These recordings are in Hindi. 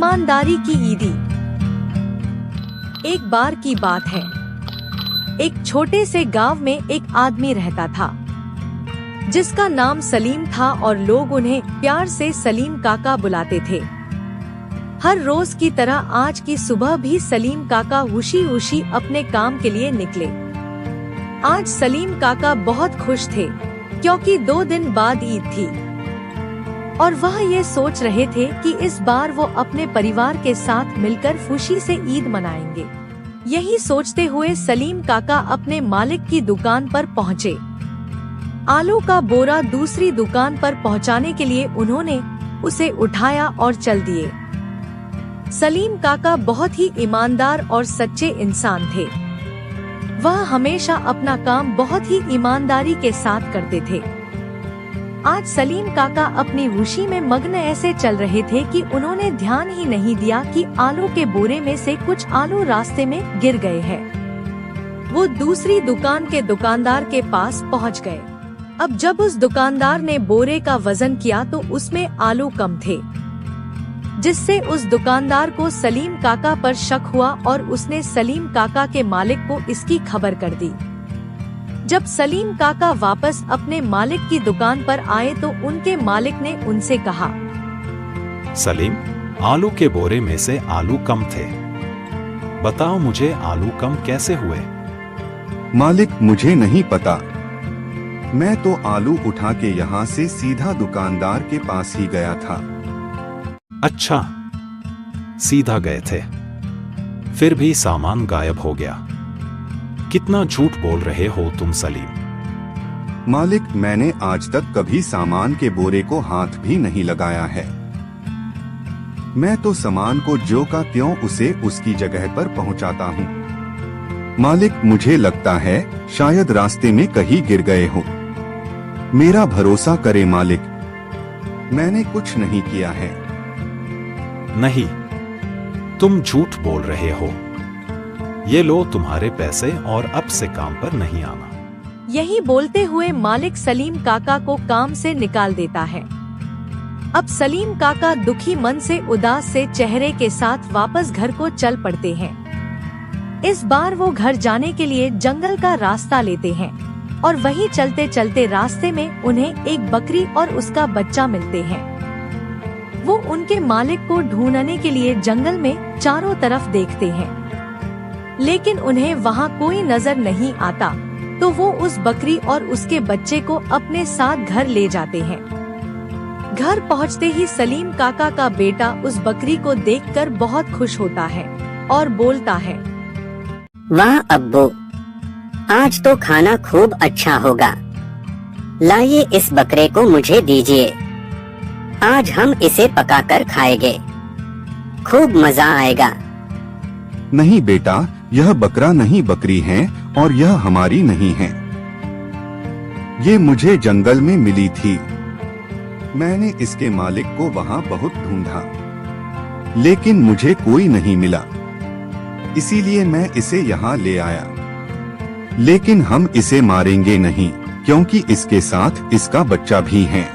ईमानदारी की ईदी। एक बार की बात है, एक छोटे से गांव में एक आदमी रहता था जिसका नाम सलीम था और लोग उन्हें प्यार से सलीम काका बुलाते थे। हर रोज की तरह आज की सुबह भी सलीम काका खुशी खुशी अपने काम के लिए निकले। आज सलीम काका बहुत खुश थे क्योंकि 2 दिन बाद ईद थी और वह ये सोच रहे थे कि इस बार वो अपने परिवार के साथ मिलकर खुशी से ईद मनाएंगे। यही सोचते हुए सलीम काका अपने मालिक की दुकान पर पहुँचे। आलू का बोरा दूसरी दुकान पर पहुँचाने के लिए उन्होंने उसे उठाया और चल दिए। सलीम काका बहुत ही ईमानदार और सच्चे इंसान थे। वह हमेशा अपना काम बहुत ही ईमानदारी के साथ करते थे। आज सलीम काका अपनी खुशी में मग्न ऐसे चल रहे थे कि उन्होंने ध्यान ही नहीं दिया कि आलू के बोरे में से कुछ आलू रास्ते में गिर गए हैं। वो दूसरी दुकान के दुकानदार के पास पहुंच गए। अब जब उस दुकानदार ने बोरे का वजन किया तो उसमें आलू कम थे, जिससे उस दुकानदार को सलीम काका पर शक हुआ और उसने सलीम काका के मालिक को इसकी खबर कर दी। जब सलीम काका वापस अपने मालिक की दुकान पर आए तो उनके मालिक ने उनसे कहा, सलीम, आलू के बोरे में से आलू कम थे, बताओ मुझे आलू कम कैसे हुए? मालिक, मुझे नहीं पता, मैं तो आलू उठा के यहाँ से सीधा दुकानदार के पास ही गया था। अच्छा, सीधा गए थे, फिर भी सामान गायब हो गया। कितना झूठ बोल रहे हो तुम सलीम? मालिक, मैंने आज तक कभी सामान के बोरे को हाथ भी नहीं लगाया है। मैं तो सामान को ज्यों का त्यों उसे उसकी जगह पर पहुंचाता हूं। मालिक, मुझे लगता है शायद रास्ते में कहीं गिर गए हो। मेरा भरोसा करे मालिक, मैंने कुछ नहीं किया है। नहीं, तुम झूठ बोल रहे हो। ये लो तुम्हारे पैसे और अब से काम पर नहीं आना। यही बोलते हुए मालिक सलीम काका को काम से निकाल देता है। अब सलीम काका दुखी मन से उदास से चेहरे के साथ वापस घर को चल पड़ते हैं। इस बार वो घर जाने के लिए जंगल का रास्ता लेते हैं और वहीं चलते चलते रास्ते में उन्हें एक बकरी और उसका बच्चा मिलते हैं। वो उनके मालिक को ढूंढने के लिए जंगल में चारों तरफ देखते हैं, लेकिन उन्हें वहाँ कोई नजर नहीं आता, तो वो उस बकरी और उसके बच्चे को अपने साथ घर ले जाते हैं। घर पहुँचते ही सलीम काका का बेटा उस बकरी को देखकर बहुत खुश होता है और बोलता है, वाह अब्बू, आज तो खाना खूब अच्छा होगा। लाइए इस बकरे को मुझे दीजिए, आज हम इसे पकाकर खाएंगे, खूब मजा आएगा। नहीं बेटा, यह बकरा नहीं बकरी है और यह हमारी नहीं है। ये मुझे जंगल में मिली थी। मैंने इसके मालिक को वहाँ बहुत ढूंढा, लेकिन मुझे कोई नहीं मिला, इसीलिए मैं इसे यहाँ ले आया। लेकिन हम इसे मारेंगे नहीं, क्योंकि इसके साथ इसका बच्चा भी है।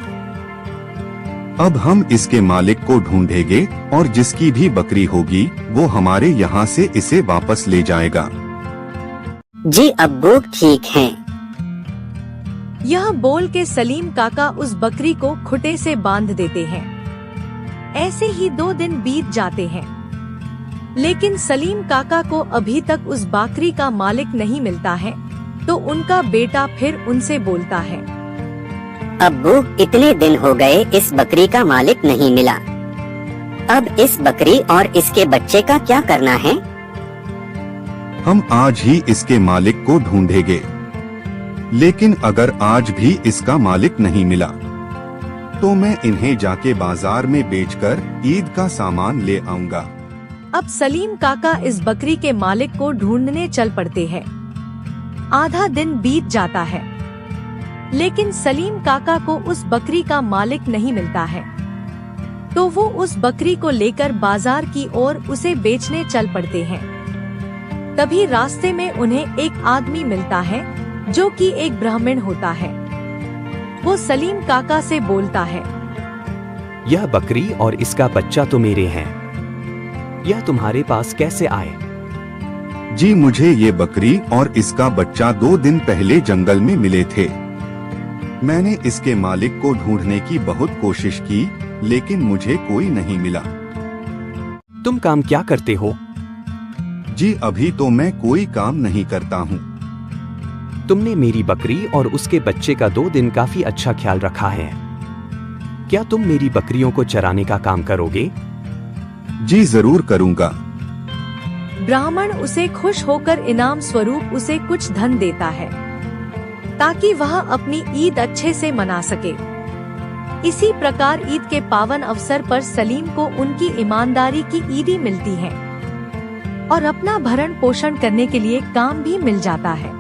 अब हम इसके मालिक को ढूंढेंगे और जिसकी भी बकरी होगी वो हमारे यहाँ से इसे वापस ले जाएगा। जी अब्बू, ठीक है। यह बोल के सलीम काका उस बकरी को खुटे से बांध देते हैं। ऐसे ही 2 दिन बीत जाते हैं, लेकिन सलीम काका को अभी तक उस बकरी का मालिक नहीं मिलता है। तो उनका बेटा फिर उनसे बोलता है, अब्बू, इतने दिन हो गए इस बकरी का मालिक नहीं मिला। अब इस बकरी और इसके बच्चे का क्या करना है? हम आज ही इसके मालिक को ढूंढेंगे, लेकिन अगर आज भी इसका मालिक नहीं मिला तो मैं इन्हें जाके बाजार में बेचकर ईद का सामान ले आऊंगा। अब सलीम काका इस बकरी के मालिक को ढूंढने चल पड़ते हैं। आधा दिन बीत जाता है, लेकिन सलीम काका को उस बकरी का मालिक नहीं मिलता है। तो वो उस बकरी को लेकर बाजार की ओर उसे बेचने चल पड़ते हैं। तभी रास्ते में उन्हें एक आदमी मिलता है जो कि एक ब्राह्मण होता है। वो सलीम काका से बोलता है, यह बकरी और इसका बच्चा तो मेरे हैं, यह तुम्हारे पास कैसे आए? जी मुझे ये बकरी और इसका बच्चा 2 दिन पहले जंगल में मिले थे। मैंने इसके मालिक को ढूंढने की बहुत कोशिश की, लेकिन मुझे कोई नहीं मिला। तुम काम क्या करते हो? जी अभी तो मैं कोई काम नहीं करता हूँ। तुमने मेरी बकरी और उसके बच्चे का 2 दिन काफी अच्छा ख्याल रखा है। क्या तुम मेरी बकरियों को चराने का काम करोगे? जी जरूर करूँगा। ब्राह्मण उसे खुश होकर इनाम स्वरूप उसे कुछ धन देता है ताकि वह अपनी ईद अच्छे से मना सके। इसी प्रकार ईद के पावन अवसर पर सलीम को उनकी ईमानदारी की ईदी मिलती है और अपना भरण पोषण करने के लिए काम भी मिल जाता है।